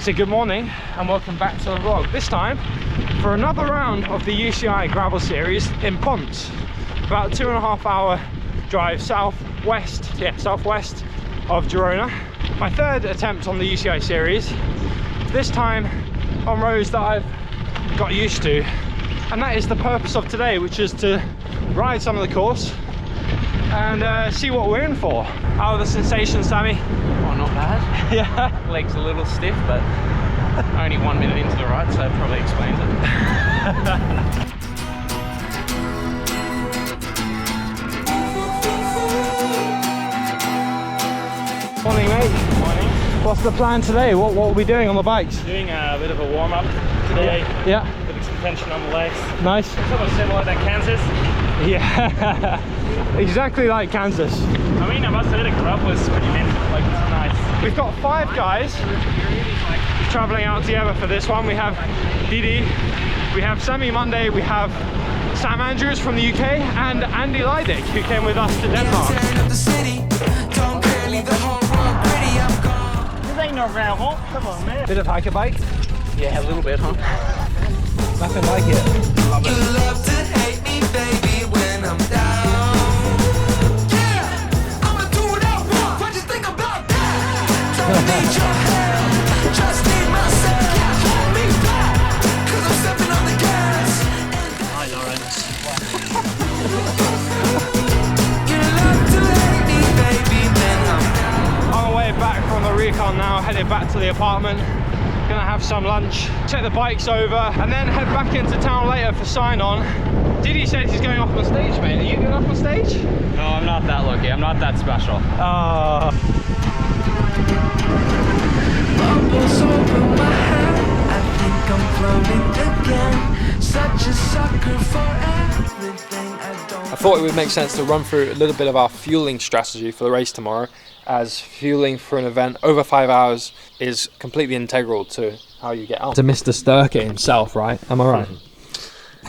So good morning and welcome back to the vlog. This time for another round of the UCI gravel series in Ponce. About 2.5 hour drive southwest of Girona. My third attempt on the UCI series, this time on roads that I've got used to. And that is the purpose of today, which is to ride some of the course and see what we're in for. How are the sensations, Sammy? Oh, not bad. Yeah. Legs a little stiff, but only 1 minute into the ride, so it probably explains it. Morning, mate. Morning. What's the plan today? What are we doing on the bikes? Doing a bit of a warm-up today. Yeah. Putting some tension on the legs. Nice. Somewhat similar to Kansas. Yeah. Exactly like Kansas. I mean, I must admit, the grub was pretty mint. Like, it's nice. We've got 5 guys traveling out together for this one. We have Didi, we have Sammy Monday, we have Sam Andrews from the UK, and Andy Leidick, who came with us to Denmark. This ain't no gravel. Come on, man. Bit of hiker bike? Yeah, a little bit, huh? Nothing like it. Love it. You love to hate me, baby, when I'm down. Yeah, I'ma do what I want. What you think about that? Don't need your help, just need myself. Yeah, hold me back, 'cause I'm stepping on the gas. Hi, Lawrence. You love to hate me, baby, when I'm down. On our way back from the recon now, headed back to the apartment. Gonna have some lunch, check the bikes over, and then head back into town later for sign-on. Didi said he's going off on stage, mate. Are you going off on stage? No, I'm not that lucky. I'm not that special. Bubbles over my head, I think I'm floating again. Such a sucker for everything I don't. I thought it would make sense to run through a little bit of our fueling strategy for the race tomorrow, as fueling for an event over 5 hours is completely integral to how you get on. To Mr. Sturkey himself, right? Am I right?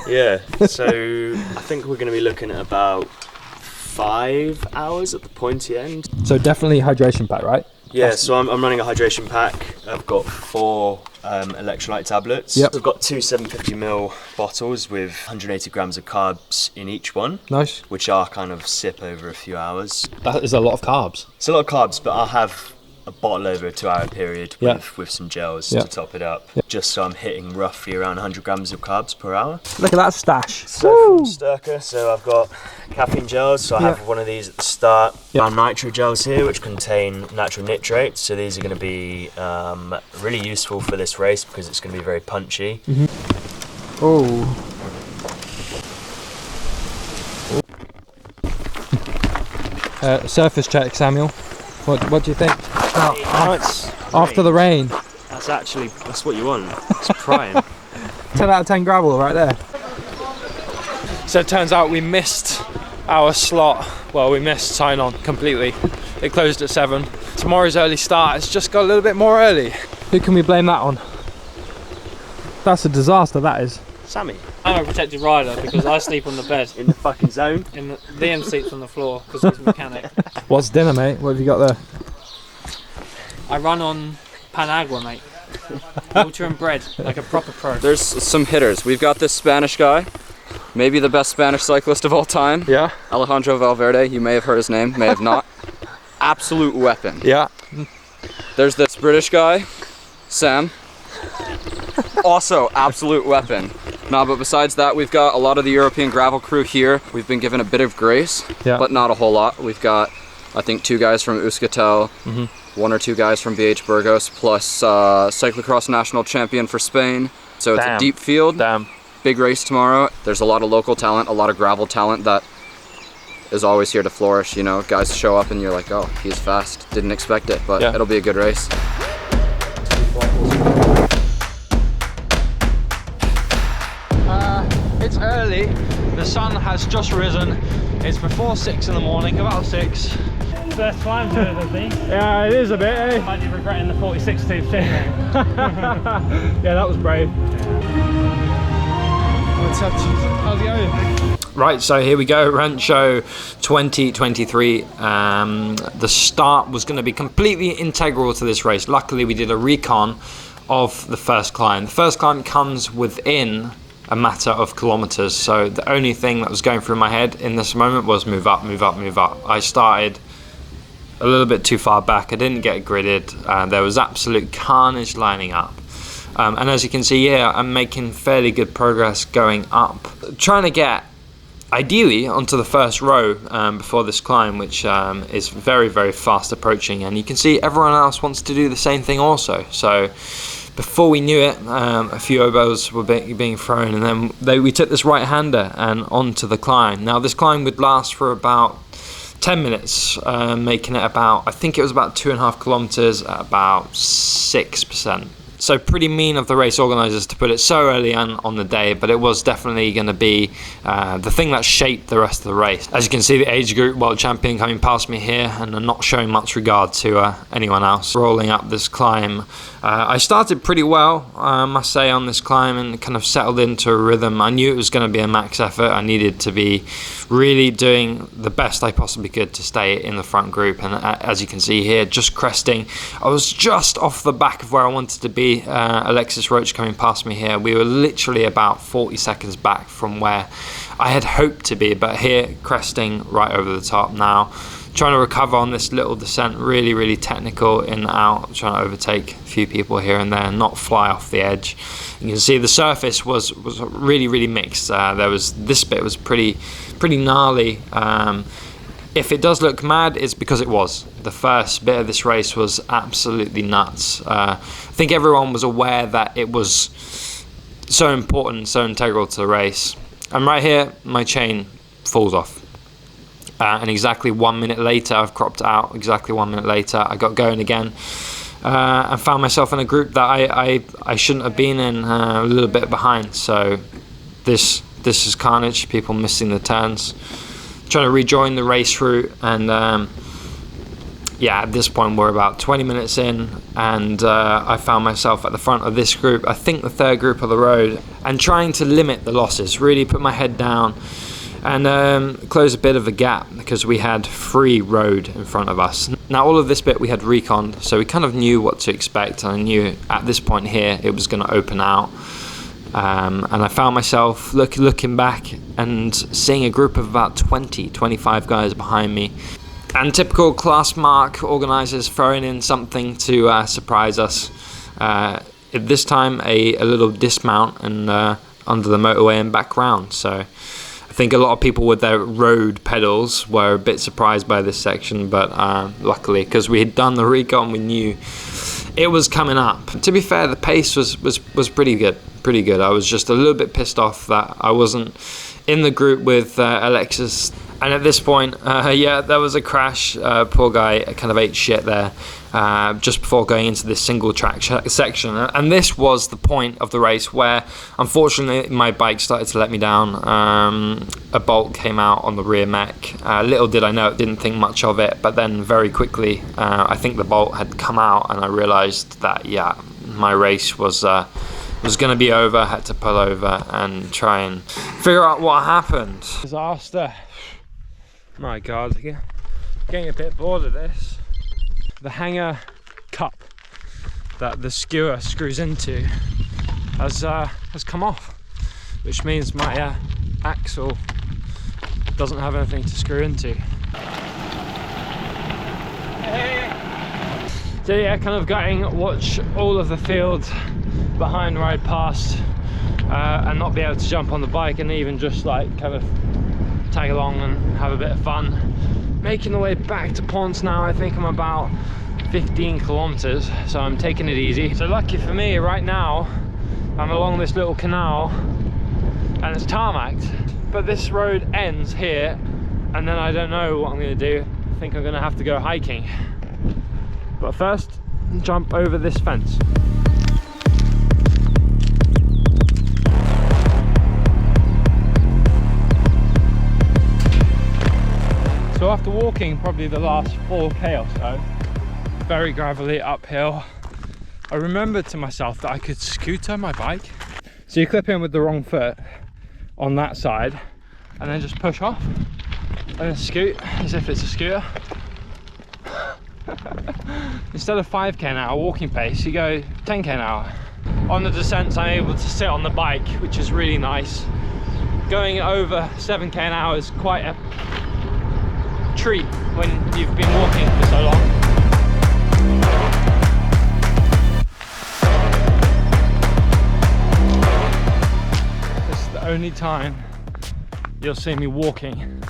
Yeah, so I think we're going to be looking at about 5 hours at the pointy end. So definitely hydration pack, right? Yeah, so I'm running a hydration pack. I've got 4 electrolyte tablets. Yep. I've got 2 750ml bottles with 180 grams of carbs in each one. Nice. Which I'll kind of sip over a few hours. That is a lot of carbs. It's a lot of carbs, but I'll have a bottle over a 2 hour period with some gels to top it up. Just so I'm hitting roughly around 100 grams of carbs per hour. Look at that stash. So from Sturker, so I've got caffeine gels, so I have one of these at the start. Our nitro gels here, which contain natural nitrates, so these are going to be really useful for this race because it's going to be very punchy. Oh. Surface check, Samuel. What do you think? After the rain. That's what you want. It's prime. 10 out of 10 gravel right there. So it turns out we missed our slot. Well, we missed sign on completely. It closed at 7. Tomorrow's early start has just got a little bit more early. Who can we blame that on? That's a disaster, that is. Sammy. I'm a protected rider because I sleep on the bed. In the fucking zone. In Liam sleeps on the floor because he's a mechanic. What's dinner, mate? What have you got there? I run on Panagua, mate. Water and bread, like a proper pro. There's some hitters. We've got this Spanish guy, maybe the best Spanish cyclist of all time. Yeah. Alejandro Valverde. You may have heard his name, may have not. Absolute weapon. Yeah. There's this British guy, Sam. Also, absolute weapon. No, but besides that, we've got a lot of the European gravel crew here. We've been given a bit of grace, but not a whole lot. We've got, I think, 2 guys from Euskaltel, 1 or 2 guys from BH Burgos, plus cyclocross national champion for Spain. So it's a deep field. Big race tomorrow. There's a lot of local talent, a lot of gravel talent that is always here to flourish. You know, guys show up and you're like, oh, he's fast. Didn't expect it, but it'll be a good race. It's early. The sun has just risen. It's before 6 in the morning, about 6. First climb to it, I think. Yeah, it is a bit, eh? Might be regretting the 46 tube shit, mate. Yeah, that was brave. How's it going? Right, so here we go, Ranxo 2023. The start was going to be completely integral to this race. Luckily, we did a recon of the first climb. The first climb comes within a matter of kilometers, so the only thing that was going through my head in this moment was move up, move up, move up. I started a little bit too far back. I didn't get gridded. There was absolute carnage lining up. And as you can see here, I'm making fairly good progress going up. Trying to get, ideally, onto the first row before this climb, which is very, very fast approaching. And you can see everyone else wants to do the same thing also. So before we knew it, a few oboes were being thrown, and then we took this right-hander and onto the climb. Now this climb would last for about 10 minutes, making it about, I think it was about 2.5 kilometers at about 6%. So pretty mean of the race organisers to put it so early on the day, but it was definitely going to be the thing that shaped the rest of the race. As you can see, the age group world champion coming past me here, and not showing much regard to anyone else. Rolling up this climb, I started pretty well, I must say, on this climb, and kind of settled into a rhythm. I knew it was going to be a max effort. I needed to be really doing the best I possibly could to stay in the front group. And as you can see here, just cresting, I was just off the back of where I wanted to be. Alexis Roach coming past me here. We were literally about 40 seconds back from where I had hoped to be, but here cresting right over the top now. Trying to recover on this little descent, really, really technical in and out, trying to overtake a few people here and there, not fly off the edge. You can see the surface was really, really mixed. This bit was pretty gnarly. If it does look mad, it's because it was. The first bit of this race was absolutely nuts. I think everyone was aware that it was so important, so integral to the race. And right here, my chain falls off. And exactly 1 minute later, I've cropped out. Exactly 1 minute later, I got going again. And found myself in a group that I shouldn't have been in, a little bit behind. So this is carnage, people missing the turns. Trying to rejoin the race route, and yeah, at this point we're about 20 minutes in, and I found myself at the front of this group, I think the third group of the road, and trying to limit the losses, really put my head down and close a bit of a gap, because we had free road in front of us. Now all of this bit we had reconned, so we kind of knew what to expect, and I knew at this point here it was going to open out. And I found myself looking back and seeing a group of about 25 guys behind me. And typical class mark organisers throwing in something to surprise us. This time a little dismount and under the motorway and back round. So I think a lot of people with their road pedals were a bit surprised by this section, but luckily, because we had done the recon, we knew it was coming up. To be fair, the pace was pretty good. I was just a little bit pissed off that I wasn't in the group with Alexis. And at this point, yeah, there was a crash. Poor guy kind of ate shit there just before going into this single track section. And this was the point of the race where, unfortunately, my bike started to let me down. A bolt came out on the rear mech. Little did I know, didn't think much of it. But then very quickly, I think the bolt had come out, and I realised that, yeah, my race was going to be over. I had to pull over and try and figure out what happened. Disaster. My God, getting a bit bored of this. The hanger cup that the skewer screws into has come off, which means my axle doesn't have anything to screw into. So yeah, kind of watch all of the field behind ride past and not be able to jump on the bike, and even just like kind of tag along and have a bit of fun. Making the way back to Ponce now. I think I'm about 15 kilometers, so I'm taking it easy. So lucky for me, right now I'm along this little canal and it's tarmacked, but this road ends here, and then I don't know what I'm going to do. I think I'm going to have to go hiking, but first jump over this fence. So after walking probably the last 4k or so, very gravelly uphill, I remembered to myself that I could scooter my bike. So you clip in with the wrong foot on that side and then just push off and then scoot as if it's a scooter. Instead of 5k an hour walking pace, you go 10k an hour. On the descents, I'm able to sit on the bike, which is really nice. Going over 7k an hour is quite a treat when you've been walking for so long. This is the only time you'll see me walking.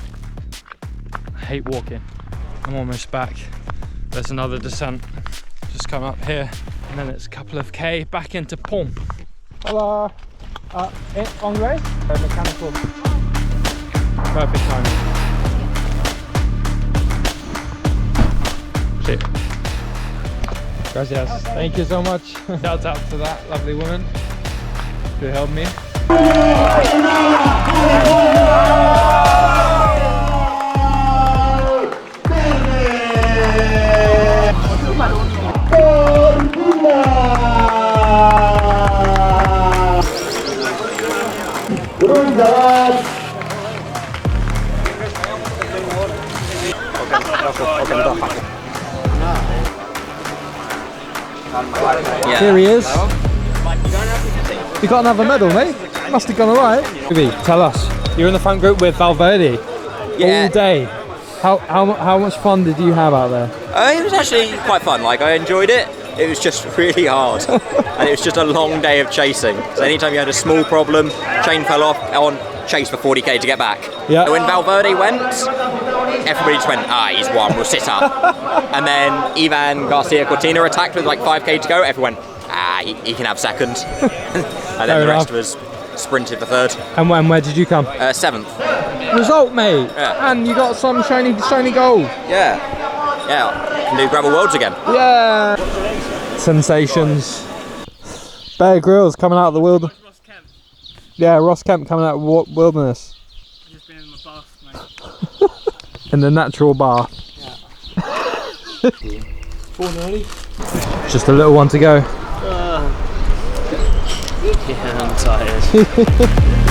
I hate walking. I'm almost back. There's another descent. Just come up here, and then it's a couple of K back into Pont. Hello. Anglais? Mechanical. Perfect timing. Shit. Gracias. Thank you so much. Shout out to that lovely woman who helped me. Here he is. You got another medal, mate? Must have gone alright. Tell us, you're in the front group with Valverde all day. How much fun did you have out there? It was actually quite fun. Like, I enjoyed it. It was just really hard, and it was just a long day of chasing. So anytime you had a small problem, chain fell off, on chase for 40k to get back. Yeah. And when Valverde went, everybody just went, he's won, we'll sit up. And then Ivan Garcia Cortina attacked with like 5k to go. Everyone, he can have second. And then the rest of us sprinted for third. And where did you come? 7th. Result, mate. Yeah. And you got some shiny gold. Yeah. Can do gravel worlds again. Yeah. Sensations. Bear Grylls coming out of the wilderness. Yeah, Ross Kemp coming out of wilderness. I've just been in my bath, mate. In the natural bath. Yeah. 4:90. Just a little one to go. Yeah, I'm tired.